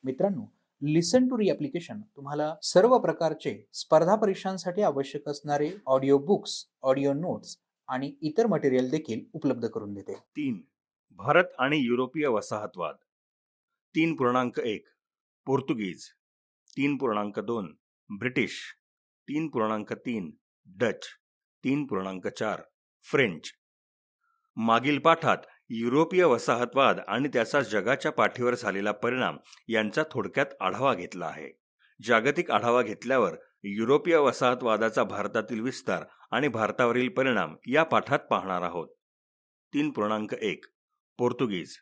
मित्रांनो, लिसन टू री ॲप्लिकेशन तुम्हाला सर्व प्रकारचे स्पर्धा परीक्षांसाठी आवश्यक असणारे ऑडिओ बुक्स, ऑडिओ नोट्स आणि इतर मटेरियल देखील उपलब्ध करून देते. 3. भारत आणि युरोपीय वसाहतवाद. 3.1 पोर्तुगीज. 3.2 ब्रिटिश. 3.3 डच. 3.4 फ्रेंच. मागील पाठात युरोपीय वसाहतवाद आणि त्याचा जगाच्या पाठीवर झालेला परिणाम यांचा थोडक्यात आढावा घेतला आहे. जागतिक आढावा घेतल्यावर युरोपीय वसाहतवादाचा भारतातील विस्तार आणि भारतावरील परिणाम या पाठात पाहणार आहोत. 3.1 पोर्तुगीज.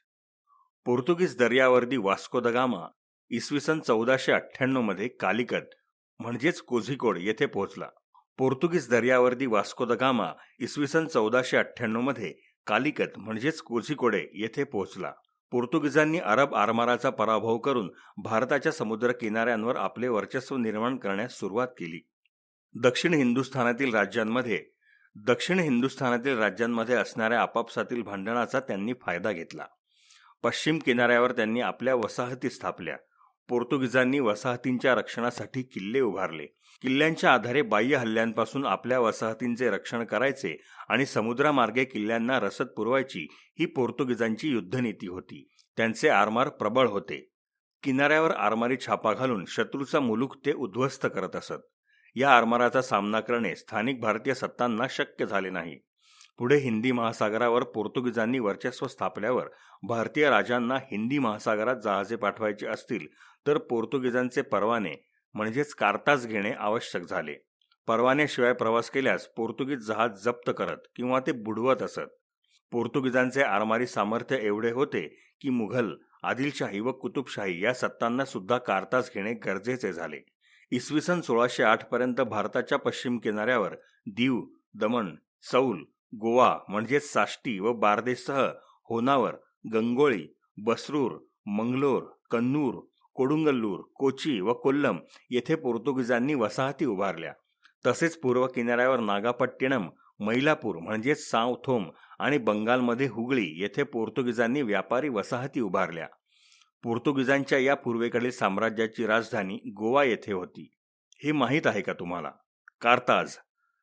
पोर्तुगीज दर्यावर्दी वास्को द गामा इसवी सन 1498 मध्ये कालिकत म्हणजेच कोझिकोड येथे पोहोचला. पोर्तुगीज दर्यावर्दी वास्को द गामा इसवी सन 1498 मध्ये कालिकत म्हणजेच कोझिकोडे येथे पोहोचला. पोर्तुगीजांनी अरब आरमाराचा पराभव करून भारताच्या समुद्र किनाऱ्यांवर आपले वर्चस्व निर्माण करण्यास सुरुवात केली. दक्षिण हिंदुस्थानातील राज्यांमध्ये असणाऱ्या आपापसातील भांडणाचा त्यांनी फायदा घेतला. पश्चिम किनाऱ्यावर त्यांनी आपल्या वसाहती स्थापल्या. पोर्तुगीजांनी वसाहतींच्या रक्षणासाठी किल्ले उभारले. किल्ल्यांच्या आधारे बाह्य हल्ल्यांपासून आपल्या वसाहतींचे रक्षण करायचे आणि समुद्रामार्गे किल्ल्यांना रसद पुरवायची ही पोर्तुगीजांची युद्धनीती होती. त्यांचे आरमार प्रबळ होते. किनाऱ्यावर आरमारी छापा घालून शत्रूचा मुलूख ते उद्ध्वस्त करत असत. या आरमाराचा सामना करणे स्थानिक भारतीय सत्तांना शक्य झाले नाही. पुढे हिंदी महासागरावर पोर्तुगीजांनी वर्चस्व स्थापल्यावर भारतीय राजांना हिंदी महासागरात जहाजे पाठवायचे असतील तर पोर्तुगीजांचे परवाने म्हणजेच कारताज घेणे आवश्यक झाले. परवान्याशिवाय प्रवास केल्यास पोर्तुगीज जहाज जप्त करत किंवा ते बुडवत असत. पोर्तुगीजांचे आरमारी सामर्थ्य एवढे होते की मुघल, आदिलशाही व कुतुबशाही या सत्तांना सुद्धा कारताज घेणे गरजेचे झाले. इसवी सन 1608 पर्यंत भारताच्या पश्चिम किनाऱ्यावर दीव, दमण, चौल, गोवा म्हणजेच साष्टी व बारदेससह होनावर, गंगोळी, बसरूर, मंगलोर, कन्नूर, कोडुंगल्लूर, कोची व कोल्लम येथे पोर्तुगीजांनी वसाहती उभारल्या. तसेच पूर्व किनाऱ्यावर नागापट्टिनम, मैलापूर म्हणजेच सावथोम आणि बंगालमध्ये हुगळी येथे पोर्तुगीजांनी व्यापारी वसाहती उभारल्या. पोर्तुगीजांच्या या पूर्वेकडील साम्राज्याची राजधानी गोवा येथे होती. हे माहीत आहे का तुम्हाला?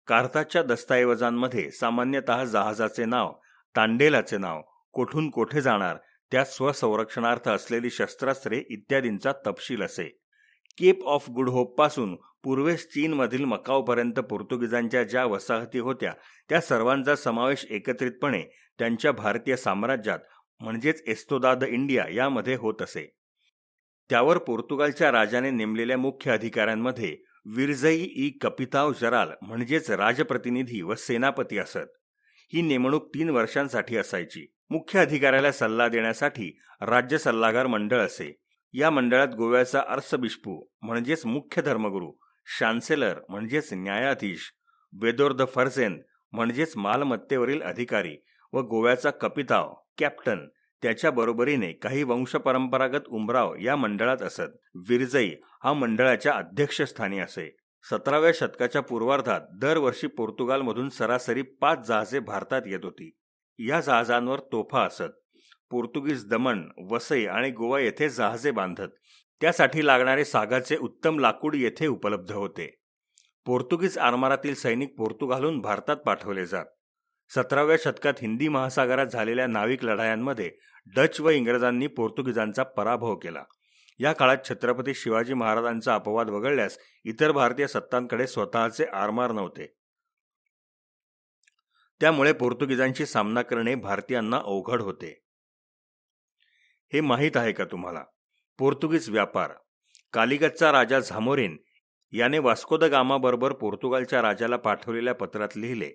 कारताजच्या दस्तऐवजांमध्ये सामान्यतः जहाजाचे नाव, तांडेलाचे नाव, कोठून कोठे जाणार, त्यात स्वसंरक्षणार्थ असलेली शस्त्रास्त्रे इत्यादींचा तपशील असे. केप ऑफ गुड होप पासून पूर्वेस चीनमधील मकाऊपर्यंत पोर्तुगीजांच्या ज्या वसाहती होत्या त्या सर्वांचा समावेश एकत्रितपणे त्यांच्या भारतीय साम्राज्यात म्हणजेच एस्तोदा द इंडिया यामध्ये होत असे. त्यावर पोर्तुगालच्या राजाने नेमलेल्या मुख्य अधिकाऱ्यांमध्ये विरजई ई कपिताव जराल म्हणजेच राजप्रतिनिधी व सेनापती असत. ही नेमणूक 3 वर्षांसाठी असायची. मुख्य अधिकाऱ्याला सल्ला देण्यासाठी राज्य सल्लागार मंडळ असे. या मंडळात गोव्याचा अर्सबिशपू म्हणजेच मुख्य धर्मगुरू, शान्सेलर म्हणजेच न्यायाधीश, वेदोर द फर्जेन म्हणजेच मालमत्तेवरील अधिकारी व गोव्याचा कपिताव कॅप्टन त्याच्या बरोबरीने काही वंशपरंपरागत उमराव या मंडळात असत. विरजई हा मंडळाच्या अध्यक्षस्थानी असे. 17व्या शतकाच्या पूर्वार्धात दरवर्षी पोर्तुगालमधून सरासरी 5 जहाजे भारतात येत होती. या जहाजांवर तोफा असत. पोर्तुगीज दमण, वसई आणि गोवा येथे जहाजे बांधत. त्यासाठी लागणारे सागाचे उत्तम लाकूड येथे उपलब्ध होते. पोर्तुगीज आरमारातील सैनिक पोर्तुगालहून भारतात पाठवले जात. 17व्या शतकात हिंदी महासागरात झालेल्या नाविक लढायांमध्ये डच व इंग्रजांनी पोर्तुगीजांचा पराभव केला. या काळात छत्रपती शिवाजी महाराजांचा अपवाद वगळल्यास इतर भारतीय सत्तांकडे स्वतःचे आरमार नव्हते. त्यामुळे पोर्तुगीजांशी सामना करणे भारतीयांना अवघड होते. हे माहीत आहे का तुम्हाला? पोर्तुगीज व्यापार. कालिकतचा राजा झामोरिन याने वास्को द गामा बरोबर पोर्तुगालच्या राजाला पाठवलेल्या पत्रात लिहिले,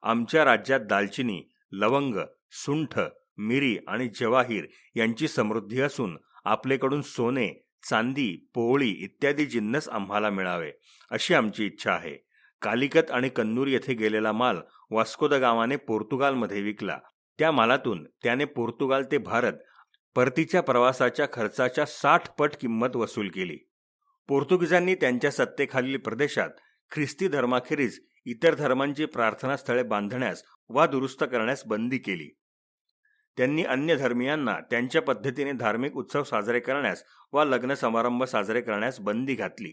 आमच्या राज्यात दालचिनी, लवंग, सुंठ, मिरी आणि जवाहीर यांची समृद्धी असून आपलेकडून सोने, चांदी, पोळी इत्यादी जिन्नस आम्हाला मिळावे अशी आमची इच्छा आहे. कालिकत आणि कन्नूर येथे गेलेला माल वास्को द गामाने पोर्तुगालमध्ये विकला. त्या मालातून त्याने पोर्तुगाल ते भारत परतीच्या प्रवासाच्या खर्चाच्या 60 पट किंमत वसूल केली. पोर्तुगीजांनी त्यांच्या सत्तेखालील प्रदेशात ख्रिस्ती धर्माखेरीज इतर धर्मांची प्रार्थनास्थळे बांधण्यास वा दुरुस्त करण्यास बंदी केली. त्यांनी अन्य धर्मियांना त्यांच्या पद्धतीने धार्मिक उत्सव साजरे करण्यास वा लग्न समारंभ साजरे करण्यास बंदी घातली.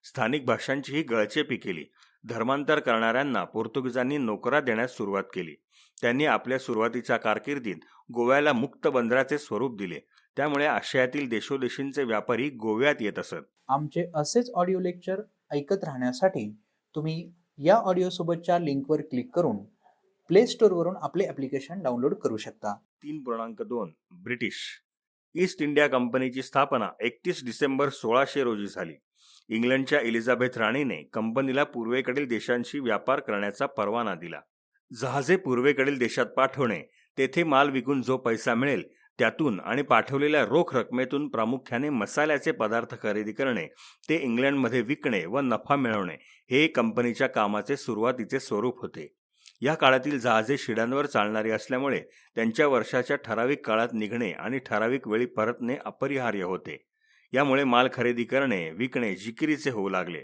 स्थानिक भाषांचीही गळचेपी केली. धर्मांतर करणाऱ्यांना पोर्तुगीजांनी नोकऱ्या देण्यास सुरुवात केली. त्यांनी आपल्या सुरुवातीच्या कारकिर्दीत गोव्याला मुक्त बंदराचे स्वरूप दिले. त्यामुळे आशियातील देशोदेशींचे व्यापारी गोव्यात येत असत. आमचे असेच ऑडिओ लेक्चर ऐकत राहण्यासाठी तुम्ही या ऑडिओसोबतच्या लिंकवर क्लिक करून प्ले स्टोअरवरून आपले ॲप्लिकेशन डाउनलोड करू शकता. 3.2 ब्रिटिश ईस्ट इंडिया कंपनीची स्थापना 31 डिसेंबर 1600 रोजी झाली. इंग्लंडच्या एलिझाबेथ राणीने कंपनीला पूर्वेकडील देशांशी व्यापार करण्याचा परवाना दिला. जहाजे पूर्वेकडील देशात पाठवणे, तेथे माल विकून जो पैसा मिळेल त्यातून आणि पाठवलेल्या रोख रकमेतून प्रामुख्याने मसाल्याचे पदार्थ खरेदी करणे, ते इंग्लंडमध्ये विकणे व नफा मिळवणे हे कंपनीच्या कामाचे सुरुवातीचे स्वरूप होते. या काळातील जहाजे शिड्यांवर चालणारी असल्यामुळे त्यांच्या वर्षाच्या ठराविक काळात निघणे आणि ठराविक वेळी परतणे अपरिहार्य होते. यामुळे माल खरेदी करणे, विकणे जिकिरीचे होऊ लागले.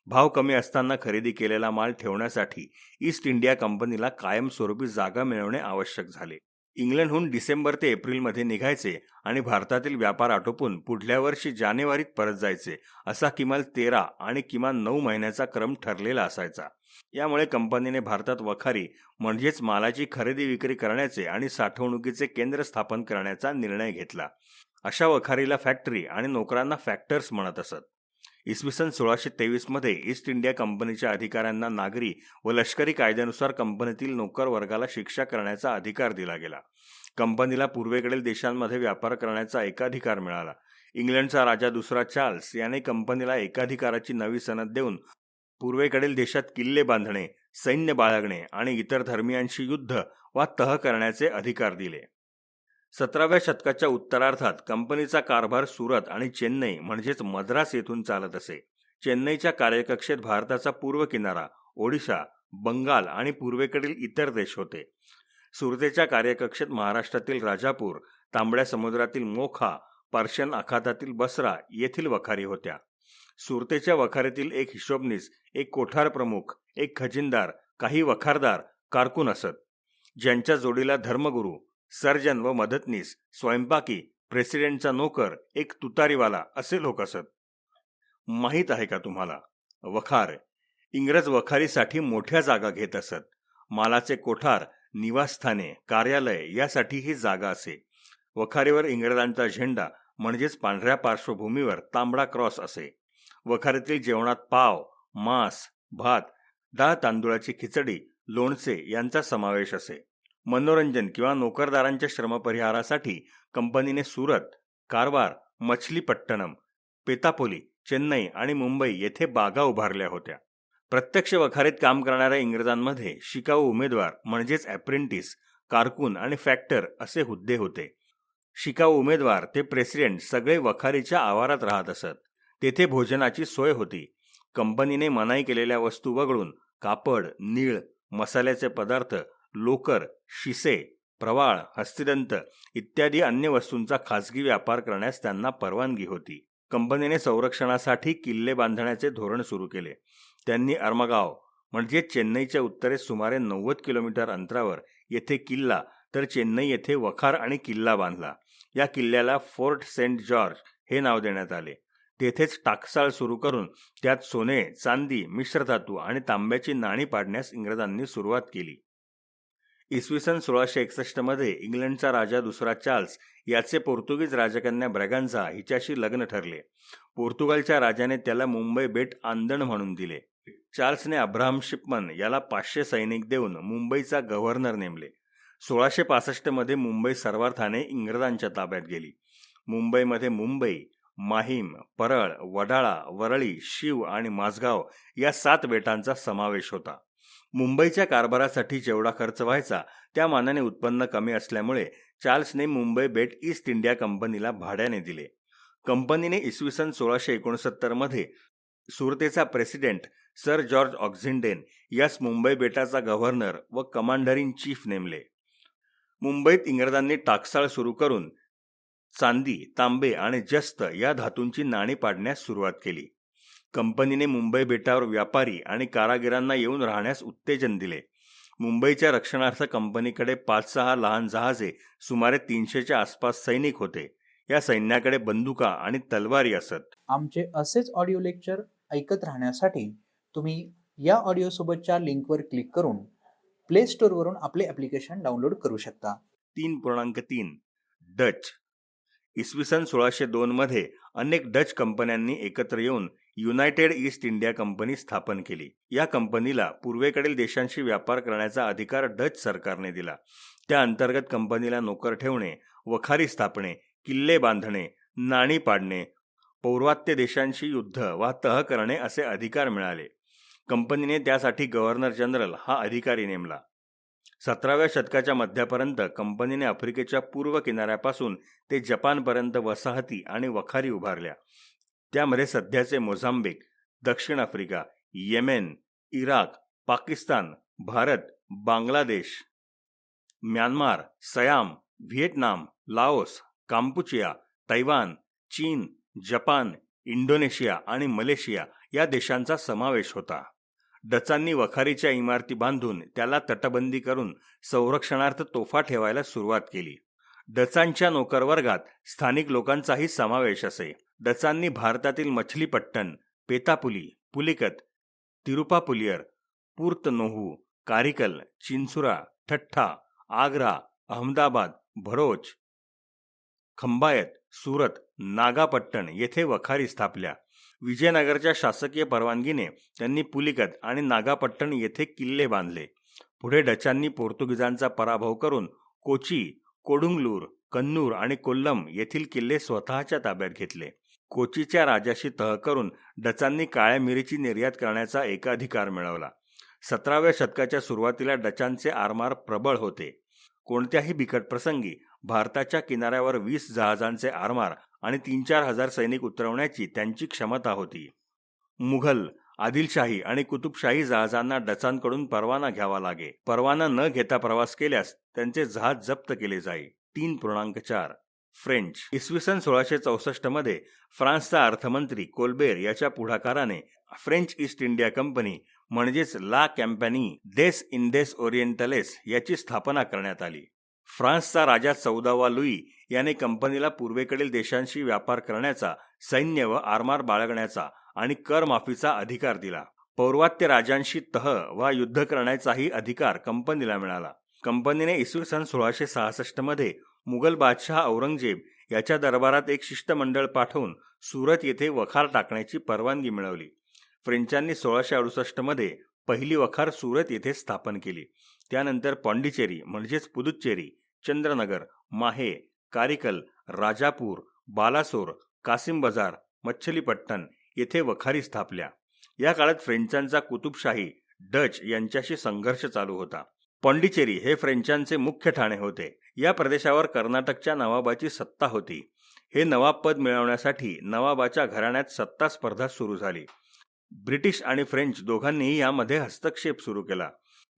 भाव कमी असताना खरेदी केलेला माल ठेवण्यासाठी ईस्ट इंडिया कंपनीला कायमस्वरूपी जागा मिळवणे आवश्यक झाले. इंग्लंडहून डिसेंबर ते एप्रिलमध्ये निघायचे आणि भारतातील व्यापार आटोपून पुढल्या वर्षी जानेवारीत परत जायचे, असा किमान 13 आणि किमान 9 महिन्याचा क्रम ठरलेला असायचा. यामुळे कंपनीने भारतात वखारी म्हणजेच मालाची खरेदी विक्री करण्याचे आणि साठवणुकीचे केंद्र स्थापन करण्याचा निर्णय घेतला. अशा वखारीला फॅक्टरी आणि नोकरांना फॅक्टर्स म्हणत असत. इसवी सन 1623 मध्ये ईस्ट इंडिया कंपनीच्या अधिकाऱ्यांना नागरी व लष्करी कायद्यानुसार कंपनीतील नोकर वर्गाला शिक्षा करण्याचा अधिकार दिला गेला. कंपनीला पूर्वेकडील देशांमध्ये व्यापार करण्याचा एकाधिकार मिळाला. इंग्लंडचा राजा दुसरा चार्ल्स याने कंपनीला एकाधिकाराची नवी सनद देऊन पूर्वेकडील देशात किल्ले बांधणे, सैन्य बाळगणे आणि इतर धर्मियांशी युद्ध वा तह करण्याचे अधिकार दिले. 17व्या शतकाच्या उत्तरार्धात कंपनीचा कारभार सुरत आणि चेन्नई म्हणजेच मद्रास येथून चालत असे. चेन्नईच्या कार्यकक्षेत भारताचा पूर्व किनारा, ओडिशा, बंगाल आणि पूर्वेकडील इतर देश होते. सुरतेच्या कार्यकक्षेत महाराष्ट्रातील राजापूर, तांबड्या समुद्रातील मोखा, पर्शियन आखातातील बसरा येथील वखारी होत्या. सुरतेच्या वखारीतील एक हिशोबनीस, एक कोठार प्रमुख, एक खजिनदार, काही वखारदार, कारकून असत. ज्यांच्या जोडीला धर्मगुरू, सर्जन व मदतनीस, स्वयंपाकी, प्रेसिडेंटचा नोकर, एक तुतारीवाला असे लोक असत. माहीत आहे का तुम्हाला, वखार इंग्रज वखारीसाठी मोठ्या जागा घेत असत. मालाचे कोठार, निवासस्थाने, कार्यालय यासाठी ही जागा असे. वखारीवर इंग्रजांचा झेंडा म्हणजेच पांढऱ्या पार्श्वभूमीवर तांबडा क्रॉस असे. वखारीतील जेवणात पाव, मांस, भात, डाळ तांदूळाची खिचडी, लोणचे यांचा समावेश असे. मनोरंजन किंवा नोकरदारांच्या श्रमपरिहारासाठी कंपनीने सुरत, कारवार, मछलीपट्टणम, पेतापोली, चेन्नई आणि मुंबई येथे बागा उभारल्या होत्या. प्रत्यक्ष वखारीत काम करणाऱ्या इंग्रजांमध्ये शिकाऊ उमेदवार म्हणजेच अप्रेंटिस, कारकून आणि फॅक्टर असे हुद्दे होते. शिकाऊ उमेदवार ते प्रेसिडेंट सगळे वखारीच्या आवारात राहत असत. तेथे भोजनाची सोय होती. कंपनीने मनाई केलेल्या वस्तू वगळून कापड, नीळ, मसाल्याचे पदार्थ, लोकर, शिसे, प्रवाळ, हस्तिदंत इत्यादी अन्य वस्तूंचा खासगी व्यापार करण्यास त्यांना परवानगी होती. कंपनीने संरक्षणासाठी किल्ले बांधण्याचे धोरण सुरू केले. त्यांनी अर्मगाव म्हणजे चेन्नईच्या उत्तरेस सुमारे 90 किलोमीटर अंतरावर येथे किल्ला, तर चेन्नई येथे वखार आणि किल्ला बांधला. या किल्ल्याला फोर्ट सेंट जॉर्ज हे नाव देण्यात आले. तेथेच टाकसाळ सुरू करून त्यात सोने, चांदी, मिश्रधातू आणि तांब्याची नाणी पाडण्यास इंग्रजांनी सुरुवात केली. इसवी सन 1661 मध्ये इंग्लंडचा राजा दुसरा चार्ल्स याचे पोर्तुगीज राजकन्या ब्रॅगांझा हिच्याशी लग्न ठरले. पोर्तुगालच्या राजाने त्याला मुंबई बेट आंदण म्हणून दिले. चार्ल्सने अब्राहम शिपमन याला 500 सैनिक देऊन मुंबईचा गव्हर्नर नेमले. 1665 मध्ये मुंबई सर्वार्थाने इंग्रजांच्या ताब्यात गेली. मुंबईमध्ये मुंबई, माहीम, परळ, वडाळा, वरळी, शीव आणि माझगाव या 7 बेटांचा समावेश होता. मुंबईच्या कारभारासाठी जेवढा खर्च व्हायचा त्या मानाने उत्पन्न कमी असल्यामुळे चार्ल्सने मुंबई बेट ईस्ट इंडिया कंपनीला भाड्याने दिले. कंपनीने इसवी सन 1669 मध्ये सुरतेचा प्रेसिडेंट सर जॉर्ज ऑक्झिंडेन यास मुंबई बेटाचा गव्हर्नर व कमांडर इन चीफ नेमले. मुंबईत इंग्रजांनी टाकसाळ सुरू करून चांदी, तांबे आणि जस्त या धातूंची नाणी पाडण्यास सुरुवात केली. कंपनीने मुंबई बेटावर व्यापारी आणि कारागिरांना येऊन राहण्यास उत्तेजन दिले. मुंबईच्या रक्षणार्थ कंपनीकडे 5-6 लहान जहाजे, सुमारे 300च्या आसपास सैनिक होते. या सैन्याकडे बंदुका आणि तलवारी असत. आमचे असेच ऑडिओ लेक्चर ऐकत राहण्यासाठी तुम्ही या ऑडिओ सोबतच्या लिंकवर क्लिक करून प्ले स्टोअरवरून आपले ॲप्लिकेशन डाउनलोड करू शकता. 3.3 डच. इसवी सन 1602 मध्ये अनेक डच कंपन्यांनी एकत्र येऊन युनायटेड ईस्ट इंडिया कंपनी स्थापन केली. या कंपनीला पूर्वेकडील देशांशी व्यापार करण्याचा अधिकार डच सरकारने दिला. त्या अंतर्गत कंपनीला नोकर ठेवणे, वखारी स्थापणे, किल्ले बांधणे, नाणी पाडणे, पौर्वात्य देशांशी युद्ध वा तह करणे असे अधिकार मिळाले. कंपनीने त्यासाठी गव्हर्नर जनरल हा अधिकारी नेमला. 17व्या शतकाच्या मध्यापर्यंत कंपनीने आफ्रिकेच्या पूर्व किनाऱ्यापासून ते जपानपर्यंत वसाहती आणि वखारी उभारल्या. त्यामध्ये सध्याचे मोझांबिक, दक्षिण Africa, Yemen, Iraq, Pakistan, Bharat, Bangladesh, Myanmar, Siam, Vietnam, Laos, Kampuchea, Taiwan, चीन, जपान, इंडोनेशिया आणि मलेशिया या देशांचा समावेश होता. डचांनी वखारीच्या इमारती बांधून त्याला तटबंदी करून संरक्षणार्थ तोफा ठेवायला सुरुवात केली. डचांच्या नोकरवर्गात स्थानिक लोकांचाही समावेश असे. डचांनी भारतातील मछलीपट्टण, पेतापुली, पुलिकत, तिरुपापुलियर, पूर्तनोहू, कारिकल, चिंचुरा, ठट्ठा, आग्रा, अहमदाबाद, भरोच, खंबायत, सुरत, नागापट्टण येथे वखारी स्थापल्या. विजयनगरच्या शासकीय परवानगीने त्यांनी पुलिकत आणि नागापट्टण येथे किल्ले बांधले. पुढे डचांनी पोर्तुगीजांचा पराभव करून कोची, कोडुंगलूर, कन्नूर आणि कोल्लम येथील किल्ले स्वतःच्या ताब्यात घेतले. कोचीच्या राजाशी तह करून डचांनी काळ्या मिरीची निर्यात करण्याचा एकाधिकार मिळवला. 17व्या शतकाच्या सुरुवातीला डचांचे आरमार प्रबळ होते. कोणत्याही बिकट प्रसंगी भारताच्या किनाऱ्यावर 20 जहाजांचे आरमार आणि 3-4 हजार सैनिक उतरवण्याची त्यांची क्षमता होती. मुघल, आदिलशाही आणि कुतुबशाही जहाजांना डचांकडून परवाना घ्यावा लागे. परवाना न घेता प्रवास केल्यास त्यांचे जहाज जप्त केले जाई. 3.4 फ्रेंच. इसवी सन 1664 मध्ये फ्रान्सचा अर्थमंत्री कोल्बेर याच्या पुढाकाराने फ्रेंच ईस्ट इंडिया कंपनी म्हणजेच ला कॅम्पॅनी देस इंडेस ओरिएंटलेस याची स्थापना करण्यात आली. फ्रान्सचा राजा 14वा लुई याने कंपनीला पूर्वेकडील देशांशी व्यापार करण्याचा, सैन्य व आरमार बाळगण्याचा आणि कर माफीचा अधिकार दिला. पौर्वात्य राजांशी तह वा युद्ध करण्याचाही अधिकार कंपनीला मिळाला. कंपनीने इसवी सन 1666 मध्ये मुघल बादशहा औरंगजेब याच्या दरबारात एक शिष्टमंडळ पाठवून सुरत येथे वखार टाकण्याची परवानगी मिळवली. फ्रेंचांनी 1668 मध्ये पहिली वखार सुरत येथे स्थापन केली. त्यानंतर पॉंडिचेरी म्हणजेच पुदुच्चेरी, चंद्रनगर, माहे, कारिकल, राजापूर, बालासोर, कासिम बाजार, मच्छलीपट्टण येथे वखारी स्थापल्या. या काळात फ्रेंचांचा कुतुबशाही डच यांच्याशी संघर्ष चालू होता. पॉंडिचेरी हे फ्रेंचांचे मुख्य ठाणे होते. या प्रदेशावर कर्नाटकच्या नवाबाची सत्ता होती. हे नवाब पद मिळवण्यासाठी नवाबाच्या घराण्यात सत्ता स्पर्धा सुरू झाली. ब्रिटिश आणि फ्रेंच दोघांनीही यामध्ये हस्तक्षेप सुरू केला.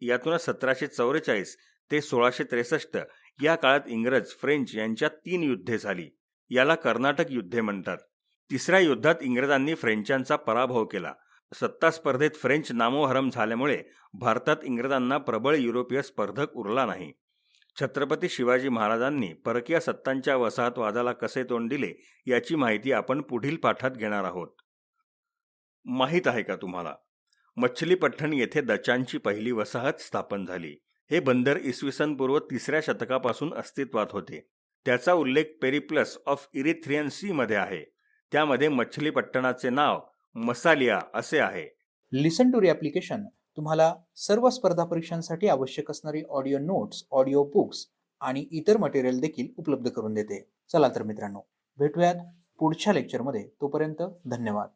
यातूनच 1744 ते 1663 या काळात इंग्रज फ्रेंच यांच्यात 3 युद्धे झाली. याला कर्नाटक युद्धे म्हणतात. तिसऱ्या युद्धात इंग्रजांनी फ्रेंचांचा पराभव केला. सत्ता स्पर्धेत फ्रेंच नामोहरम झाल्यामुळे भारतात इंग्रजांना प्रबळ युरोपीय स्पर्धक उरला नाही. छत्रपती शिवाजी महाराजांनी परकीय सत्तांच्या वसाहतवादाला कसे तोंड दिले याची माहिती आपण पुढील पाठात घेणार आहोत. माहीत आहे का तुम्हाला, मच्छलीपट्टण येथे डचांची पहिली वसाहत स्थापन झाली. हे बंदर इसवी सन पूर्व 3ऱ्या शतकापासून अस्तित्वात होते. त्याचा उल्लेख पेरिप्लस ऑफ इरिथ्रियन सी मध्ये आहे. त्यामध्ये मच्छलीपट्टणाचे नाव मसालिया असे आहे. लिसन टू री ॲप्लिकेशन तुम्हाला सर्व स्पर्धा परीक्षांसाठी आवश्यक असणारी ऑडिओ नोट्स, ऑडिओ बुक्स आणि इतर मटेरियल देखील उपलब्ध करून देते. चला तर मित्रांनो, भेटूयात पुढच्या लेक्चरमध्ये. तोपर्यंत धन्यवाद.